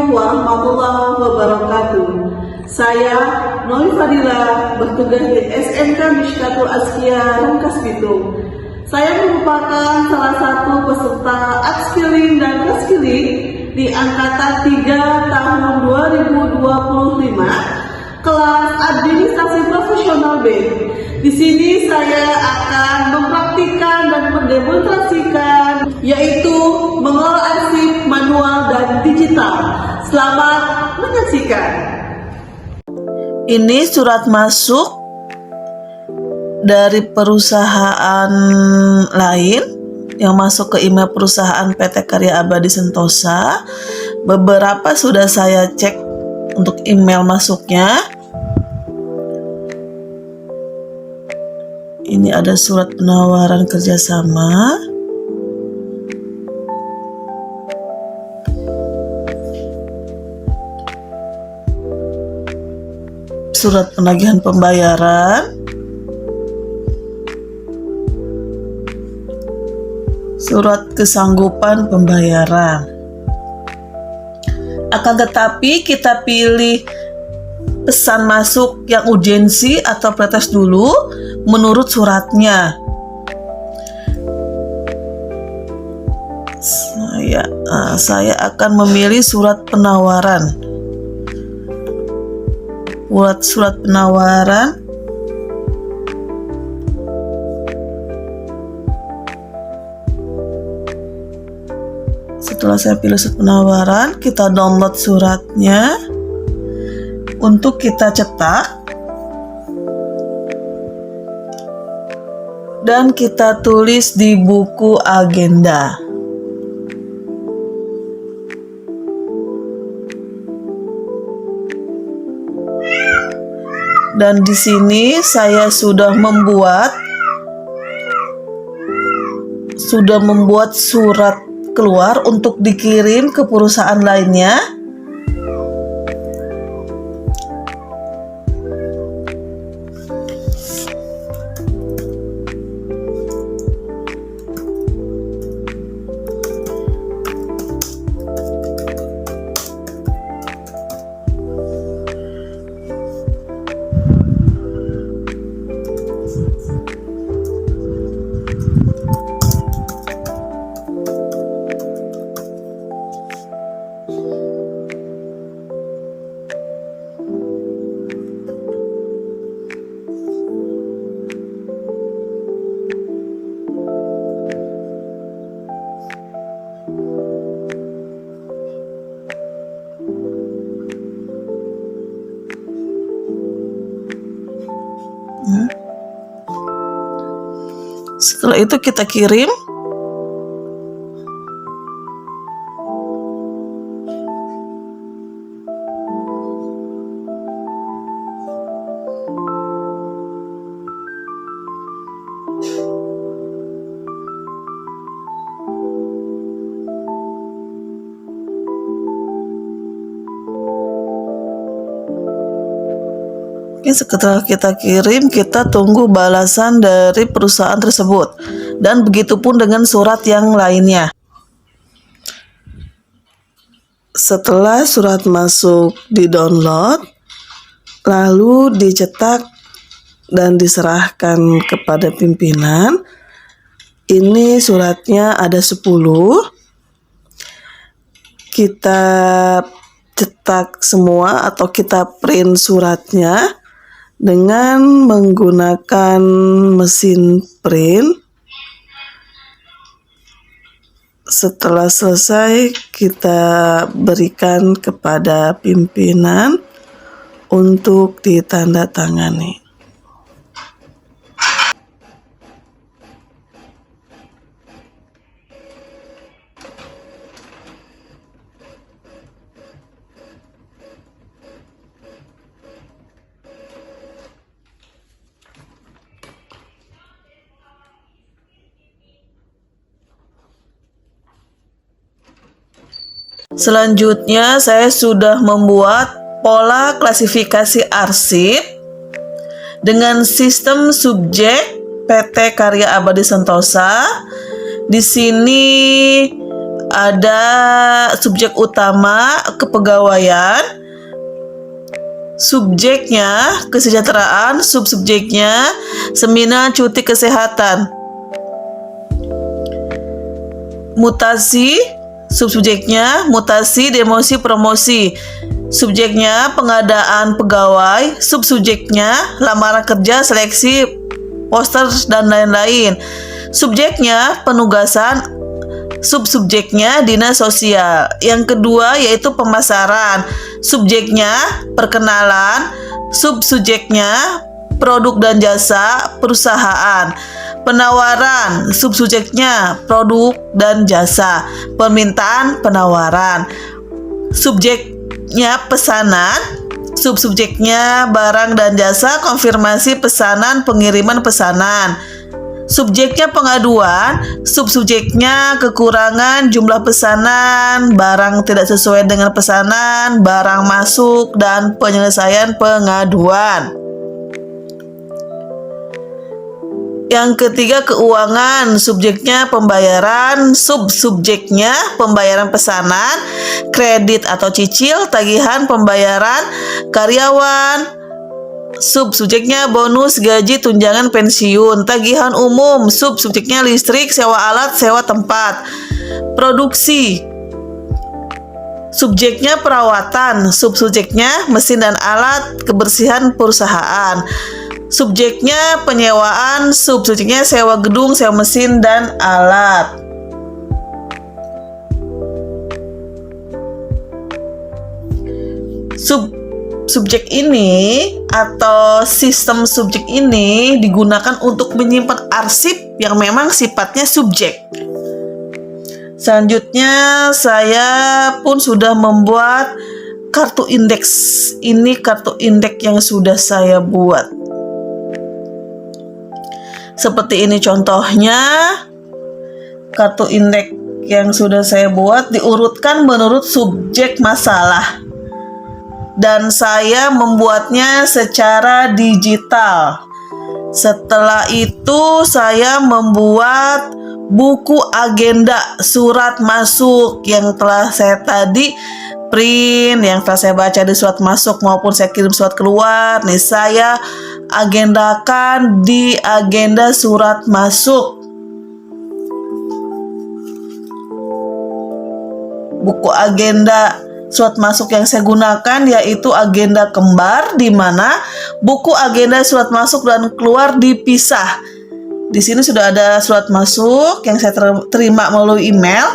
warahmatullahi wabarakatuh. Saya Noi Fadila bertugas di SMK Mishkatul Azkiyah Rangkas Bitung. Saya merupakan salah satu peserta upskilling dan reskilling di angkatan 3 tahun 2025 kelas administrasi profesional B. Di sini saya akan mempraktikkan dan mendemonstrasikan yaitu mengelola arsip manual dan digital. Selamat menyaksikan. Ini surat masuk dari perusahaan lain yang masuk ke email perusahaan PT Karya Abadi Sentosa. Beberapa sudah saya cek untuk email masuknya. Ini ada surat penawaran kerjasama. Surat penagihan pembayaran. Surat kesanggupan pembayaran. Akan tetapi kita pilih pesan masuk yang urgensi atau pretes dulu menurut suratnya. Saya akan memilih surat penawaran. Buat surat penawaran. Setelah saya pilih surat penawaran, kita download suratnya untuk kita cetak dan kita tulis di buku agenda. Dan di sini saya sudah membuat surat keluar untuk dikirim ke perusahaan lainnya. Setelah itu kita kirim. Setelah kita kirim, kita tunggu balasan dari perusahaan tersebut. Dan begitupun dengan surat yang lainnya. Setelah surat masuk di-download, lalu dicetak dan diserahkan kepada pimpinan. Ini suratnya ada 10. Kita cetak semua atau kita print suratnya dengan menggunakan mesin print. Setelah selesai, kita berikan kepada pimpinan untuk ditandatangani. Selanjutnya, saya sudah membuat pola klasifikasi arsip dengan sistem subjek PT Karya Abadi Sentosa. Di sini ada subjek utama kepegawaian, subjeknya kesejahteraan, subsubjeknya seminar cuti kesehatan. Mutasi, subsubjeknya mutasi, demosi, promosi. Subjeknya pengadaan pegawai, subsubjeknya lamaran kerja, seleksi, poster, dan lain-lain. Subjeknya penugasan, subsubjeknya dinas sosial. Yang kedua yaitu pemasaran. Subjeknya perkenalan, subsubjeknya produk dan jasa perusahaan. Penawaran, subsubjeknya produk dan jasa. Permintaan, penawaran. Subjeknya pesanan, subsubjeknya barang dan jasa, konfirmasi pesanan, pengiriman pesanan. Subjeknya pengaduan, subsubjeknya kekurangan jumlah pesanan, barang tidak sesuai dengan pesanan, barang masuk, dan penyelesaian pengaduan. Yang ketiga keuangan, subjeknya pembayaran, subsubjeknya pembayaran pesanan, kredit atau cicil, tagihan, pembayaran karyawan, subsubjeknya bonus, gaji, tunjangan pensiun. Tagihan umum, subsubjeknya listrik, sewa alat, sewa tempat. Produksi, subjeknya perawatan, subsubjeknya mesin dan alat, kebersihan perusahaan. Subjeknya penyewaan, subsubjeknya sewa gedung, sewa mesin dan alat. Subjek ini atau sistem subjek ini digunakan untuk menyimpan arsip yang memang sifatnya subjek. Selanjutnya saya pun sudah membuat kartu indeks. Ini kartu indeks yang sudah saya buat. Seperti ini contohnya. Kartu indeks yang sudah saya buat diurutkan menurut subjek masalah. Dan saya membuatnya secara digital. Setelah itu saya membuat buku agenda surat masuk yang telah saya tadi print, yang telah saya baca di surat masuk maupun saya kirim surat keluar. Nih saya agendakan di agenda surat masuk. Buku agenda surat masuk yang saya gunakan yaitu agenda kembar, di mana buku agenda surat masuk dan keluar dipisah. Di sini sudah ada surat masuk yang saya terima melalui email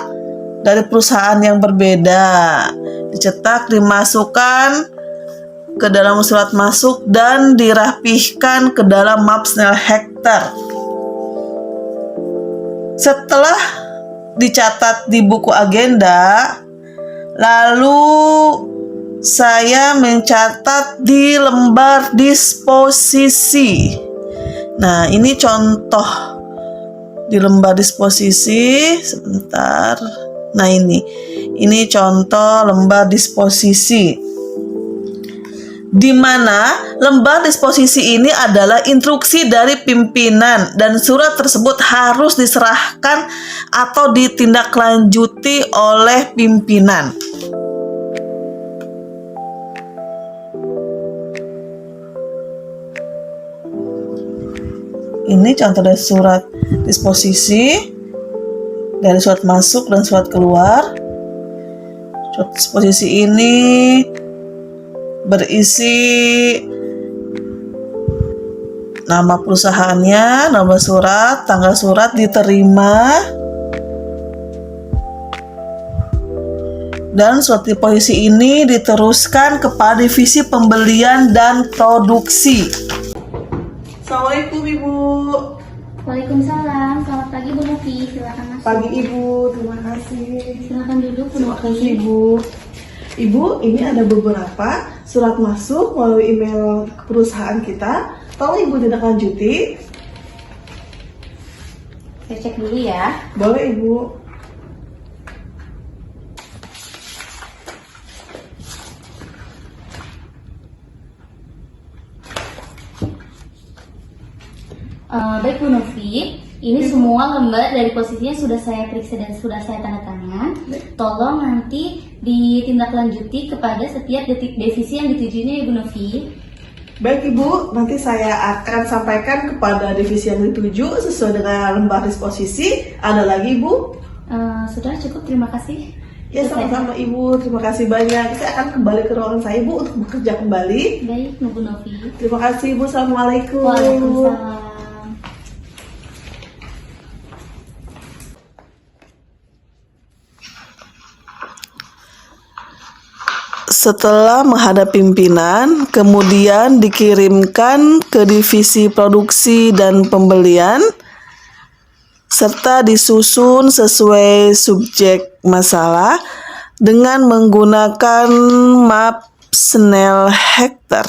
dari perusahaan yang berbeda. Dicetak, dimasukkan ke dalam surat masuk dan dirapihkan ke dalam map Snell Hector. Setelah dicatat di buku agenda, lalu saya mencatat di lembar disposisi. Nah, ini contoh di lembar disposisi. Sebentar. Nah, ini contoh lembar disposisi. Di mana lembar disposisi ini adalah instruksi dari pimpinan dan surat tersebut harus diserahkan atau ditindaklanjuti oleh pimpinan. Ini contoh dari surat disposisi, dari surat masuk dan surat keluar. Surat disposisi ini berisi nama perusahaannya, nomor surat, tanggal surat diterima, dan surat disposisi ini diteruskan kepada divisi pembelian dan produksi. Assalamualaikum Ibu. Waalaikumsalam. Selamat pagi Bu Novi. Silakan masuk. Pagi Ibu, terima kasih. Silakan duduk Bu Terima Novi. kasih Ibu. Ibu, ini ada beberapa surat masuk melalui email perusahaan kita. Tolong Ibu tindak lanjuti. Saya cek dulu ya. Boleh Ibu. Baik Bu Novi, Ini semua lembar dari posisinya sudah saya periksa dan sudah saya tanda tangan. Tolong nanti ditindaklanjuti kepada setiap divisi yang ditujunya Ibu Novi. Baik Ibu, nanti saya akan sampaikan kepada divisi yang dituju sesuai dengan lembar disposisi. Ada lagi Ibu? Sudah cukup, terima kasih. Ya sama-sama Ibu, terima kasih banyak. Saya akan kembali ke ruangan saya Ibu untuk bekerja kembali. Baik, Ibu Novi. Terima kasih Ibu, Assalamualaikum. Waalaikumsalam. Setelah menghadap pimpinan, kemudian dikirimkan ke divisi produksi dan pembelian, serta disusun sesuai subjek masalah dengan menggunakan map Snell Hector.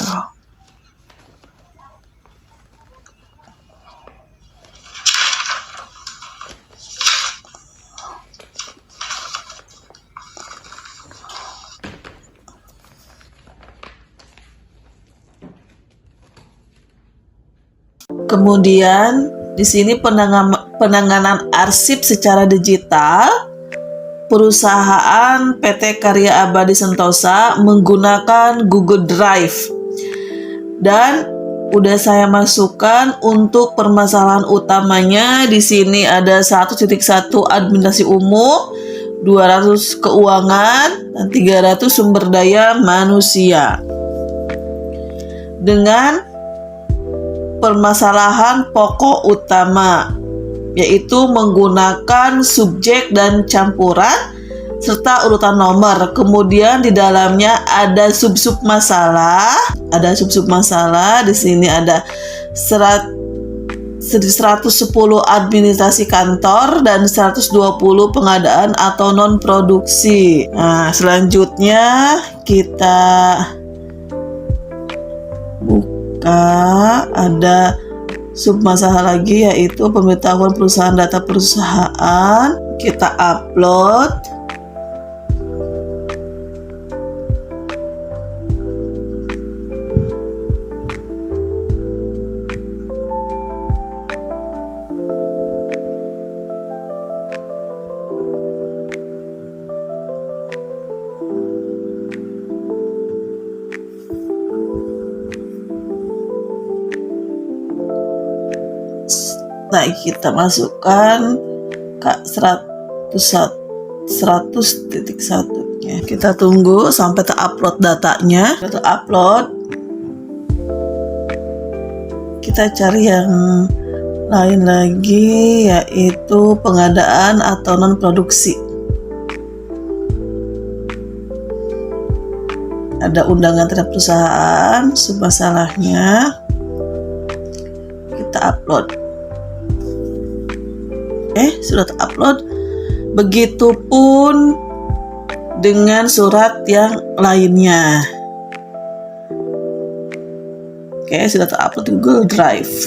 Kemudian di sini penanganan arsip secara digital perusahaan PT Karya Abadi Sentosa menggunakan Google Drive. Dan udah saya masukkan untuk permasalahan utamanya. Di sini ada 1.1 administrasi umum, 200 keuangan, dan 300 sumber daya manusia. Dengan permasalahan pokok utama, yaitu menggunakan subjek dan campuran serta urutan nomor. Kemudian di dalamnya ada sub-sub masalah. Di sini ada 110 administrasi kantor dan 120 pengadaan atau non produksi. Nah, selanjutnya kita ada sub masalah lagi, yaitu pemberitahuan perusahaan, data perusahaan. Kita upload. Nah, kita masukkan ke 100.1 kita tunggu sampai terupload datanya. Kita upload, kita cari yang lain lagi, yaitu pengadaan atau non produksi. Ada undangan terhadap perusahaan, submasalahnya kita upload. Sudah terupload. Begitupun dengan surat yang lainnya. Sudah terupload di Google Drive.